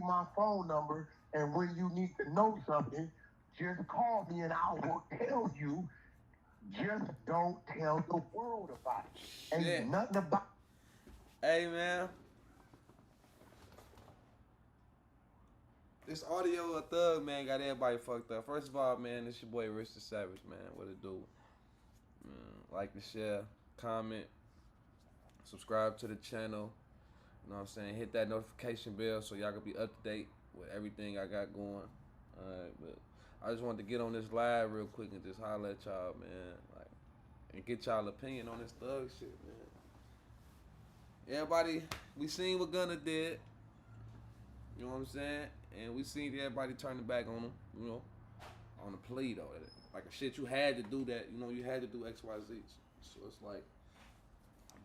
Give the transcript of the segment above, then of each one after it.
my phone number, and when you need to know something, just call me and I will tell you. Just don't tell the world about it. Shit. Ain't nothing about. Hey, man. This audio of Thug, man, got everybody fucked up. First of all, man, this your boy Rich the Savage, man. What it do? Like and share, comment, subscribe to the channel. You know what I'm saying? Hit that notification bell so y'all can be up to date with everything I got going. Alright, but I just wanted to get on this live real quick and just holler at y'all, man. Like, and get y'all opinion on this Thug shit, man. Everybody, we seen what Gunna did. You know what I'm saying? And we seen everybody turning back on him, you know, on the plea though. Like a shit, you had to do that. You know, you had to do X, Y, Z. So it's like,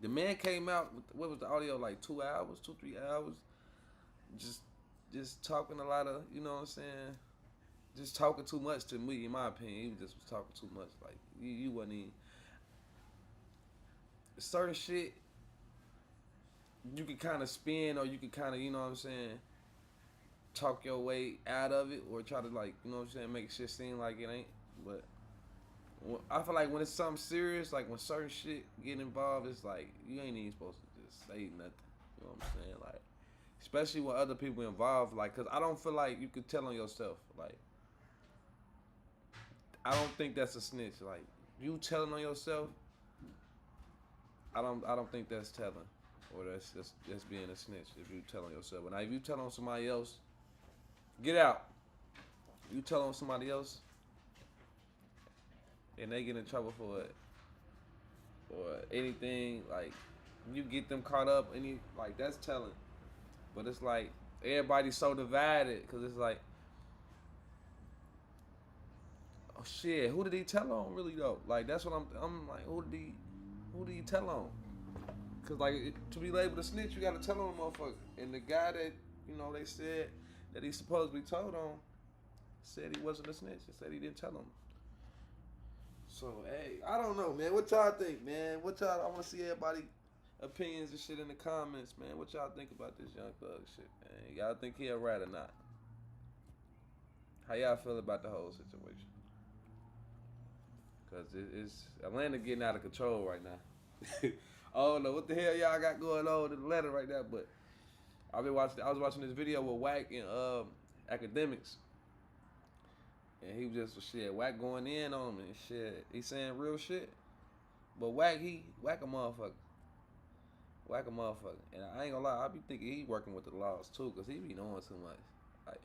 the man came out with, what was the audio, like 2 hours, 3 hours? Just talking a lot of, you know what I'm saying? Just talking too much to me, in my opinion. He just was talking too much. Like, you wasn't even, certain shit, you can kind of spin, or you can kind of, you know what I'm saying, talk your way out of it, or try to, like, you know what I'm saying, make shit seem like it ain't. But I feel like when it's something serious, like when certain shit get involved, it's like you ain't even supposed to just say nothing. You know what I'm saying? Like, especially when other people involved, like, cause I don't feel like you could tell on yourself. Like, I don't think that's a snitch. Like, you telling on yourself, I don't think that's telling, or that's being a snitch if you tell on yourself. But now if you tell on somebody else, get out. You tell on somebody else, and they get in trouble for it, or anything, like, you get them caught up, like, that's telling. But it's like, everybody's so divided, because it's like, oh shit, who did he tell on really though? Like, that's what I'm like, who did he tell on? Because, like, to be labeled a snitch, you got to tell on a motherfucker. And the guy that, you know, they said that he supposed to be told on, said he wasn't a snitch, and said he didn't tell him. So, hey, I don't know, man. What y'all think, man? I want to see everybody opinions and shit in the comments, man. What y'all think about this Young Thug shit, man? Y'all think he a rat or not? How y'all feel about the whole situation? Because it's Atlanta getting out of control right now. I don't know what the hell y'all got going on in Atlanta right now, but I was watching this video with Wack and Academics. And he was just, shit, Wack going in on him and shit. He saying real shit. But Wack a motherfucker. Wack a motherfucker. And I ain't gonna lie, I be thinking he working with the laws too, because he be knowing too much. Like,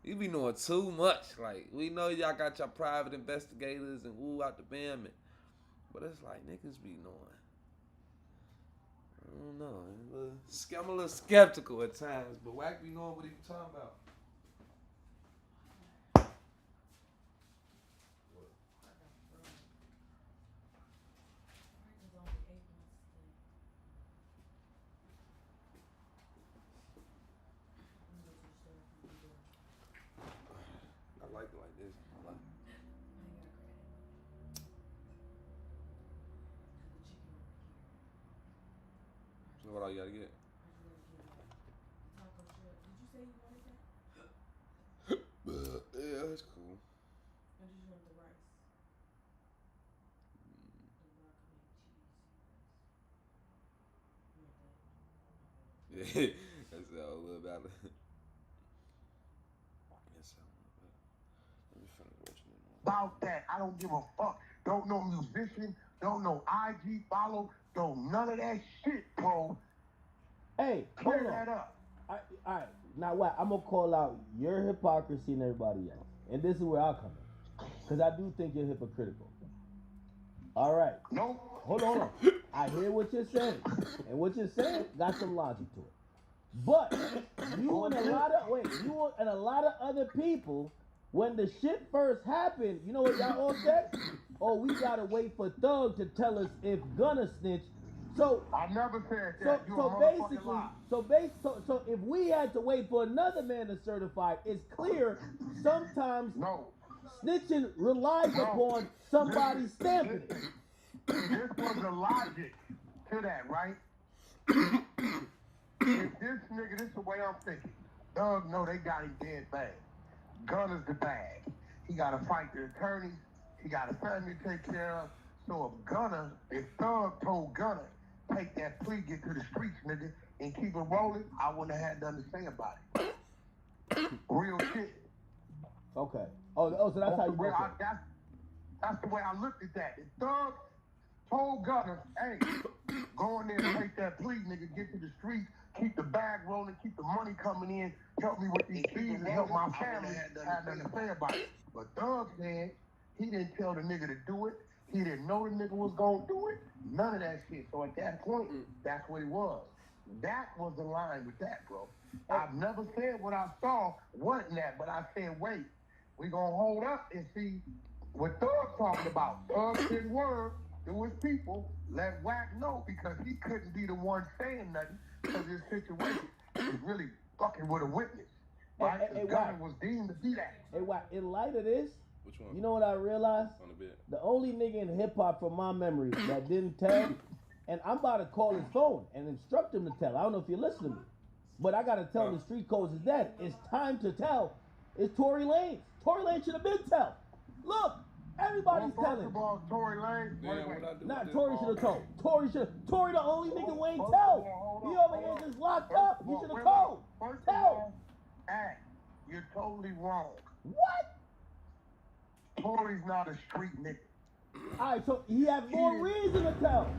he be knowing too much. Like, we know y'all got your private investigators and woo out the band, but it's like, niggas be knowing. I don't know. I'm a little skeptical at times, but Wack be knowing what he be talking about. I like it like this. So what all you gotta get? Yeah, that's cool. Yeah, that's all a little about it. About that, I don't give a fuck. Don't know musician, don't know IG follow, don't none of that shit, bro. Hey, Clear hold on. that up. All right. Now what? I'm gonna call out your hypocrisy and everybody else, and this is where I come in, because I do think you're hypocritical. All right. No. Hold on. I hear what you're saying, and what you're saying got some logic to it. But you and a lot of other people, when the shit first happened, you know what y'all all said? Oh, we gotta wait for Thug to tell us if Gunna snitch. So I never said that. So if we had to wait for another man to certify, it's clear sometimes snitching relies upon somebody stamping it. This was the logic to that, right? If this nigga, this is the way I'm thinking. Thug know they got him dead bad. Gunner's the bag. He got to fight the attorneys. He got a family to take care of. So if Thug told Gunner, take that plea, get to the streets, nigga, and keep it rolling, I wouldn't have had nothing to say about it. Real shit. Okay. Oh, so that's how you Real, look at it. that's the way I looked at that. If Thug told Gunner, hey, go in there and take that plea, nigga, get to the streets, keep the bag rolling, keep the money coming in, help me with these fees and help my family, had nothing to say about it. But Thug said he didn't tell the nigga to do it. He didn't know the nigga was gonna do it. None of that shit. So at that point, that's what it was. That was the line with that, bro. I've never said what I saw wasn't that, but I said, wait, we gonna hold up and see what Thug talking about. Thug his word to his people, let Wack know, because he couldn't be the one saying nothing because his situation is really fucking with a witness. Right? Hey, Gunner Wack. was deemed to be that. Hey, Wack, in light of this, Which one? you know what I realized? On the bed. The only nigga in hip hop from my memory that didn't tell, and I'm about to call his phone and instruct him to tell. I don't know if you listen to me, but I gotta tell him the street codes is dead. It's time to tell. It's Tory Lanez. Tory Lanez should have been tell. Look, everybody's telling. First of all, Tory Lanez. Damn, what I do Not with Tory this? should have told. Tory the only nigga who ain't Hold tell. on, He hold over on. here just locked First up. of He all, should have wait, told. First of Tell. all, Act, you're totally wrong. What? Tory's not a street nigga. Alright, so he had more reason to tell.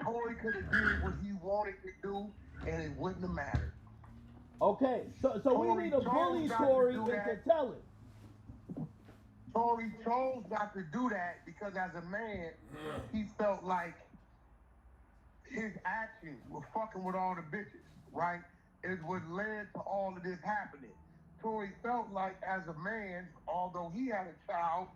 Tory could have did what he wanted to do, and it wouldn't have mattered. Okay, so we Tory need to bully chose not to Tory do into that. telling. Tory chose not to do that because as a man, he felt like his actions were fucking with all the bitches, right? Is what led to all of this happening. Tory felt like as a man, although he had a child,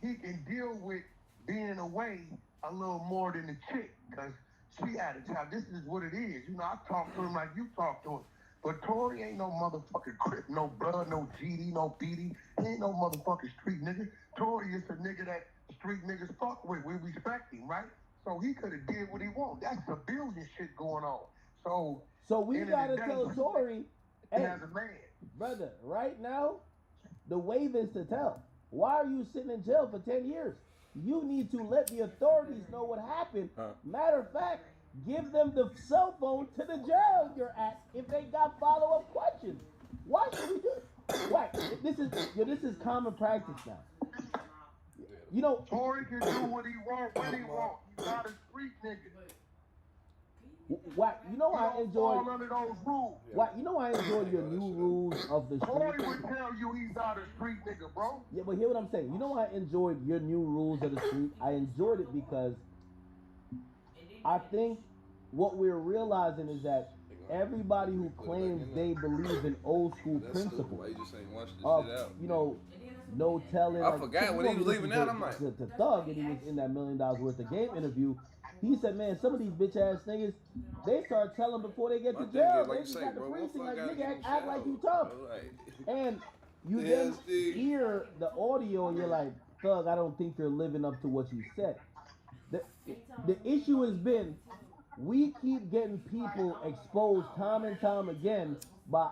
he can deal with being away a little more than the chick, because she had a child. This is what it is. You know, I talk to him like you talk to him. But Tory ain't no motherfucking Crip, no blood, no GD, no BD. He ain't no motherfucking street nigga. Tory is a nigga that street niggas fuck with. We respect him, right? So he could have did what he want. That's civilian shit going on. So we end of gotta the day, tell Tory, hey, as a man, brother, right now, the wave is to tell. Why are you sitting in jail for 10 years? You need to let the authorities know what happened. Matter of fact, give them the cell phone to the jail you're at if they got follow-up questions. Why should we do it? Why? This is common practice now. You know, Tory can do what he want when he want. He's not a street nigga. why? You know He I don't enjoy. fall under those rules. Why? You know I enjoy your new rules of the Tory street. would tell you he's not a street nigga, bro. Yeah, but hear what I'm saying. You know I enjoyed your new rules of the street. I enjoyed it because I think what we're realizing is that everybody who claims they believe in old school That's stupid. principles Why you just ain't watch this of, shit out? you know, no telling. I forgot when he was leaving out, I'm like like- to Thug, and he was in that $1 million worth of game interview. He said, "Man, some of these bitch ass niggas, they start telling before they get My to thing jail. is, like They you just say, got the bro, precinct like motherfucker nigga gotta act like you get in the tough." shower, like- And you Yeah, then Steve. hear the audio and you're like, Thug, I don't think you're living up to what you said. The issue has been we keep getting people exposed time and time again by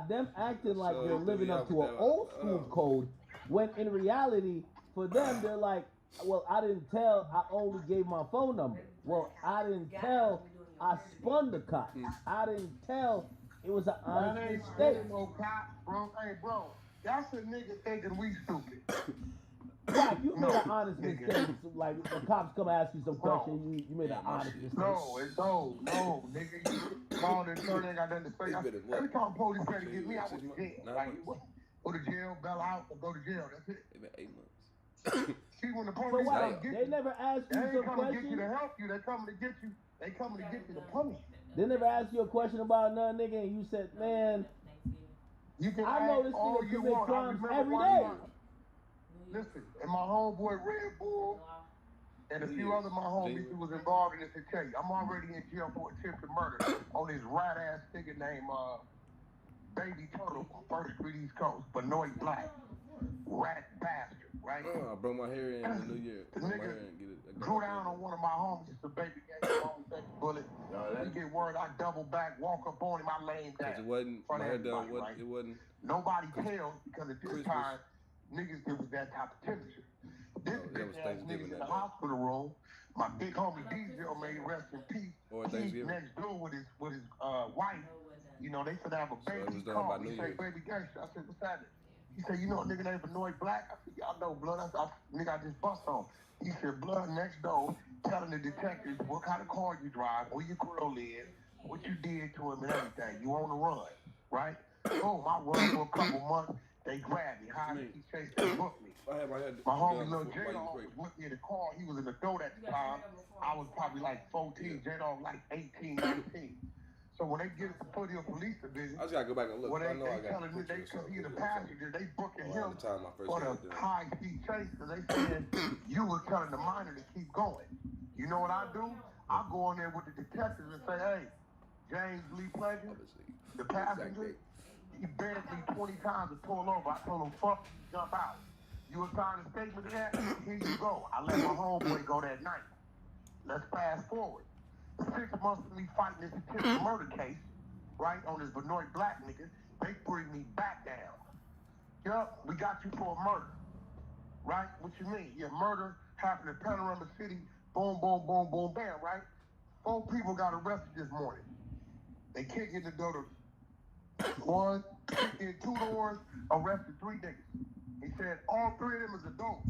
them acting like So they're living up to an old school code, when in reality, for them, they're like, well, I didn't tell, I only gave my phone number. Well, I didn't tell, I spun the cop. I didn't tell, it was an That honest ain't mistake. no cop, bro. Hey, bro, that's a nigga thinking we stupid. Right, you made an No, honest nigga. mistake. Like the cops come ask you some No. questions, you made an honest mistake. No, nigga. You called and turned, ain't got nothing to say. They better what? Every time police try to get me, I 6 went to months? jail. 9 Like, months? go to jail, bail out, or go to jail. That's it. It been 8 months. See, when the So police why? come get They you, never asked they you ain't some coming to get you questions? to help you. They coming to get you. They coming to get you to punish you. They never asked you a question about another nigga and you said, man, You can I know ask this all nigga you commit want. I crimes remember every one day. time. Listen, and my homeboy Red Bull and a few other my homies who was involved in this to tell you, I'm already in jail for attempted murder on this rat ass nigga named Baby Turtle on First Street East Coast, Benoit Black. rat bastard, right? I broke my hair in the New Year. The Broke my nigga hair and get it. I got drew my down hair on one of my homies, the baby gave him on baby bullet. He get word, I double back, walk up on him, I lay him down. Cause it wasn't Front my of hair done. everybody, right? It wasn't. Nobody tells because at this Christmas. time, niggas, it was that type of temperature. This Oh, that bitch was ass Thanksgiving niggas in that the day. hospital room. My big homie Diesel, may he rest in peace. Or He's Thanksgiving. next door with his wife. You know, they said have a So it baby. was He done by called me, New say, Year's. baby gangster. I said, what's happening? He said, you know a nigga named Benoit Black? I said, yeah, I know, blood. I said, nigga, I just bust on. He said, blood next door, telling the detectives what kind of car you drive, where your girl live, what you did to him and everything. You on the run, right? Boom, I run for a couple months. They grabbed me. High Me. he chased they booked me. I had my hair My homie done Lil before- J while you Dog was was pregnant. with me in the car. He was in the throat at the time. I was probably like 14, J Dog like 18, 19. So when they get us to Foothill Police Division, I just gotta go back and look. well, I know I they got telling me pictures they, or cause he the something, video or something. passenger, they booking Around him the time I first for got the done. high speed chase, cause they said you was telling the minor to keep going. You know what I do? I go in there with the detectives and say, hey, James Lee Pleasure, Obviously. the passenger, he begged me 20 times to pull over. I told him, fuck, jump out. You assigned a statement to that? Here you go. I let my homeboy go that night. Let's fast forward. 6 months of me fighting this attempted murder case, right, on this Benoit Black nigga, they bring me back down. Yup, we got you for a murder. Right? What you mean? Yeah, murder happened in Panorama City. Boom, boom, boom, boom, bam, right? 4 people got arrested this morning. They kicked in the door to 1, kicked in 2 doors, arrested 3 niggas. He said all 3 of them is adults.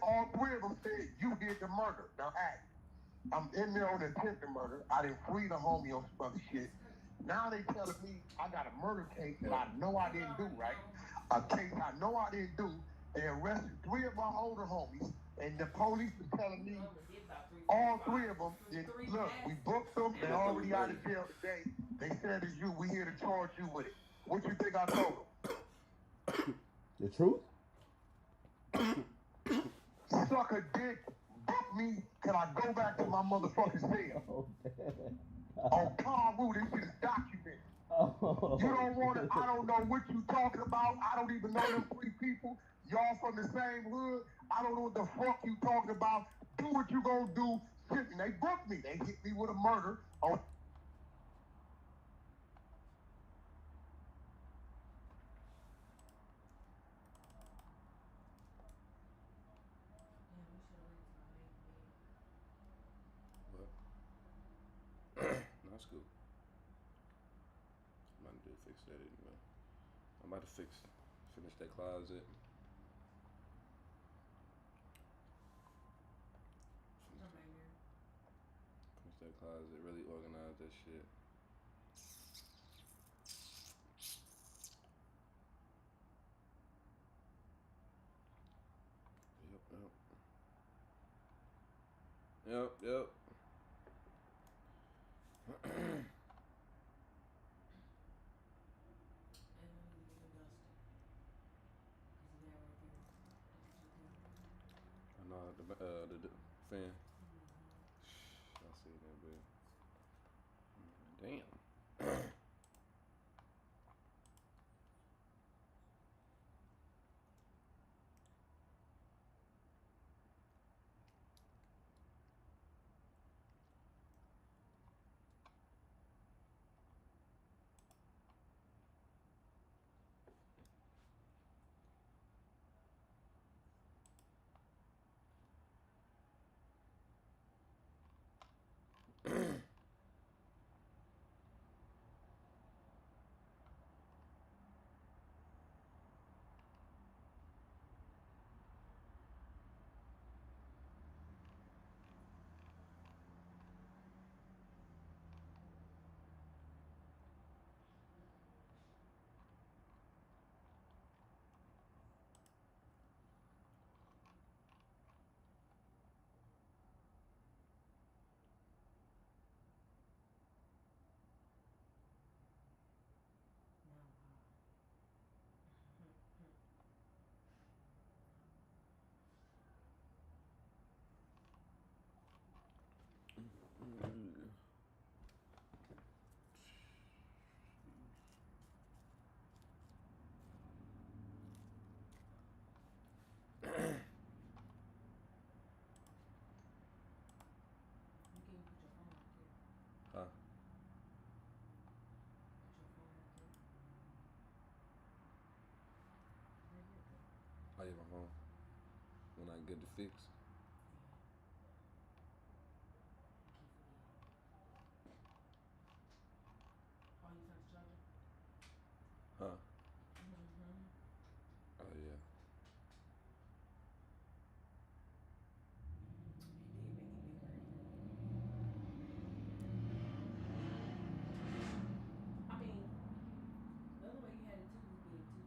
All 3 of them said you did the murder. Now act. I'm in there on attempted murder. I didn't free the homie on some other shit. Now they telling me I got a murder case that I know I didn't do, right? A case I know I didn't do. They arrested 3 of my older homies, and the police is telling me all 3 of them. Look, we booked them. They already out of jail today. They said it's you. We here to charge you with it. What you think I told them? The truth? Suck a dick. Book me. Can I go back to my motherfucking cell? Oh, damn. On Paul this shit is documented. Oh. You don't want it. I don't know what you talking about. I don't even know them 3 people. Y'all from the same hood. I don't know what the fuck you talking about. Do what you gonna do. Shit, and they booked me. They hit me with a murder on. No, that's cool. I'm about to fix that anyway. I'm about to finish that closet. Finish that closet, really organize that shit. Yep. I know the fan. I see that, babe. Damn. Good to fix. Oh, you found the charger? Huh? Mm-hmm. Oh yeah. It did make it bigger. I mean, the other way you had it too was big too.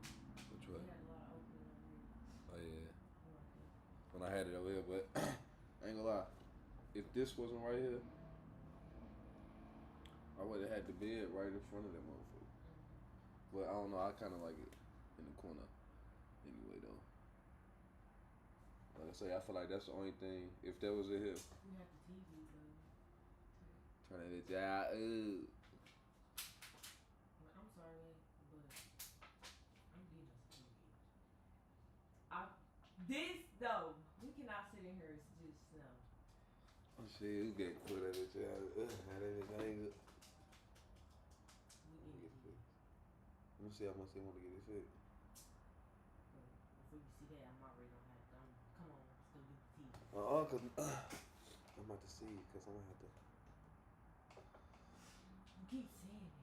Which You way? had a lot of opening over here. Oh yeah. More right there. When I had it over here, but I ain't gonna lie. If this wasn't right here, I would have had the bed right in front of that motherfucker. Mm-hmm. But I don't know. I kind of like it in the corner. Anyway, though. Like I say, I feel like that's the only thing. If that was it here, You had the TV, though. turn it down. Well, I'm sorry, but I'm getting us a TV. This, though, we cannot sit in here and just, Oh shit, you get put at it, child. Had everything. we need it. Let me see how much they want to get it fixed. But before you see that, I'm already gonna have to, come on, let's go get the TV. Cause I'm about to see, cause I'm gonna have to. You keep saying it.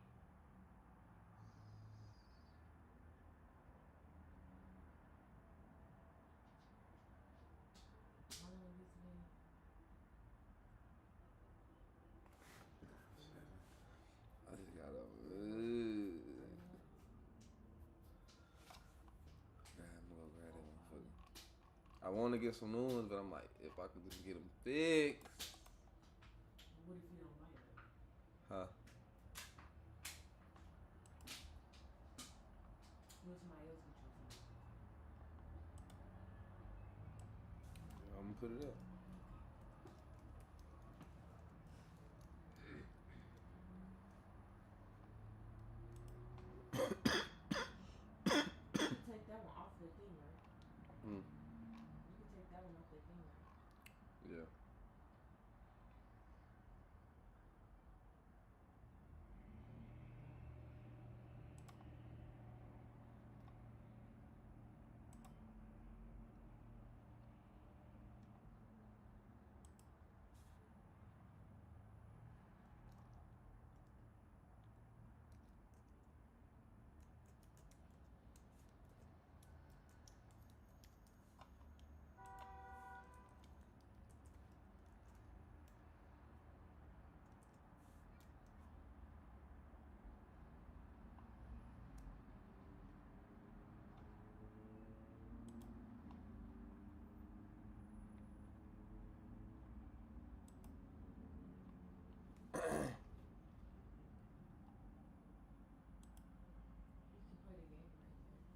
How long has it been? I just got a. I'm gonna grab that motherfucker. I want to get some new ones, but I'm like, if I could just get them fixed. What if you don't like it? Huh? What if somebody else gets your TV? I'm gonna put it up. You can take that one off the thing, right? Hmm. You can take that one off the thing, right? Yeah. You can play the game right there.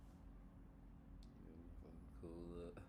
Fucking cool up.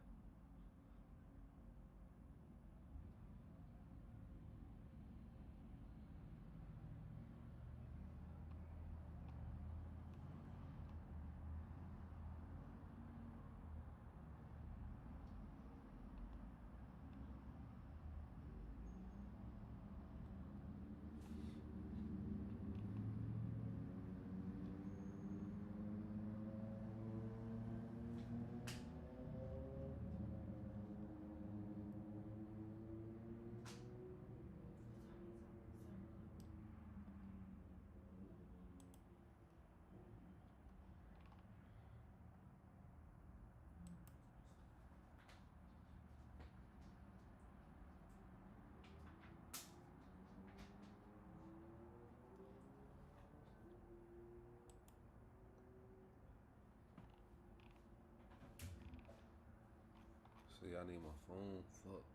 See, I need my phone. Fuck.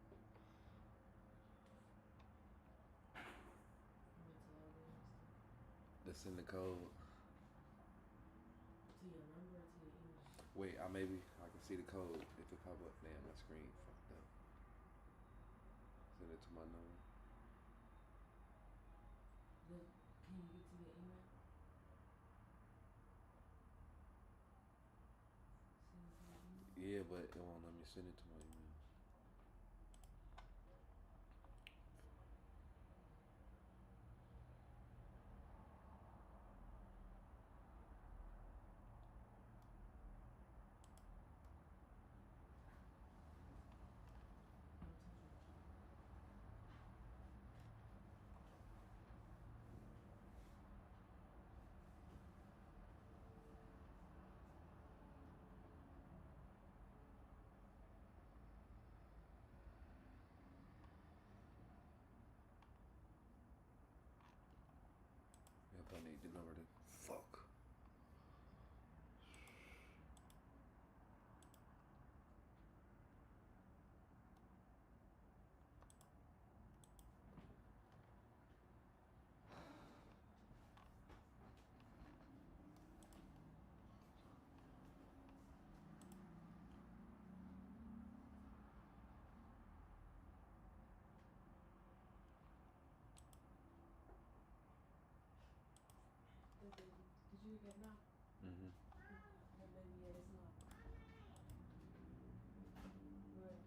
You want to log in and stuff? That's in the code. To your number or to your email? Wait, I can see the code if it pop up. Damn, my screen fucked up. Send it to my number. Can you get to your email? Send it to your email? Yeah, but it won't let me send it to my email. you get now? Mm-hmm. That baby, yeah, that's not. Right.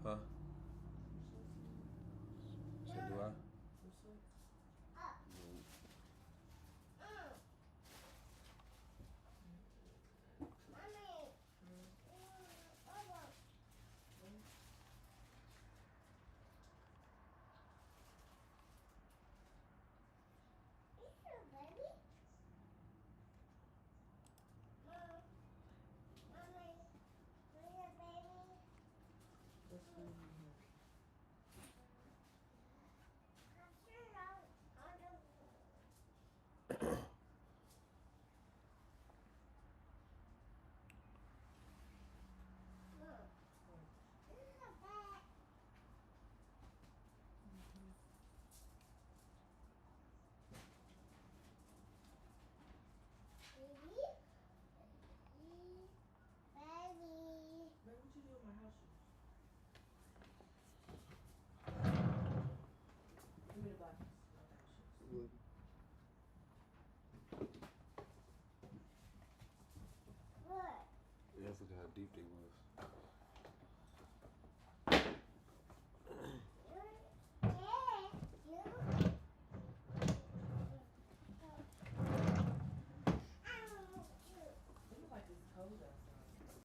Huh? So do I? Babe, what you do with my house shoes? Give me the black ones. Not the house shoes. Yeah, I forgot how deep they was.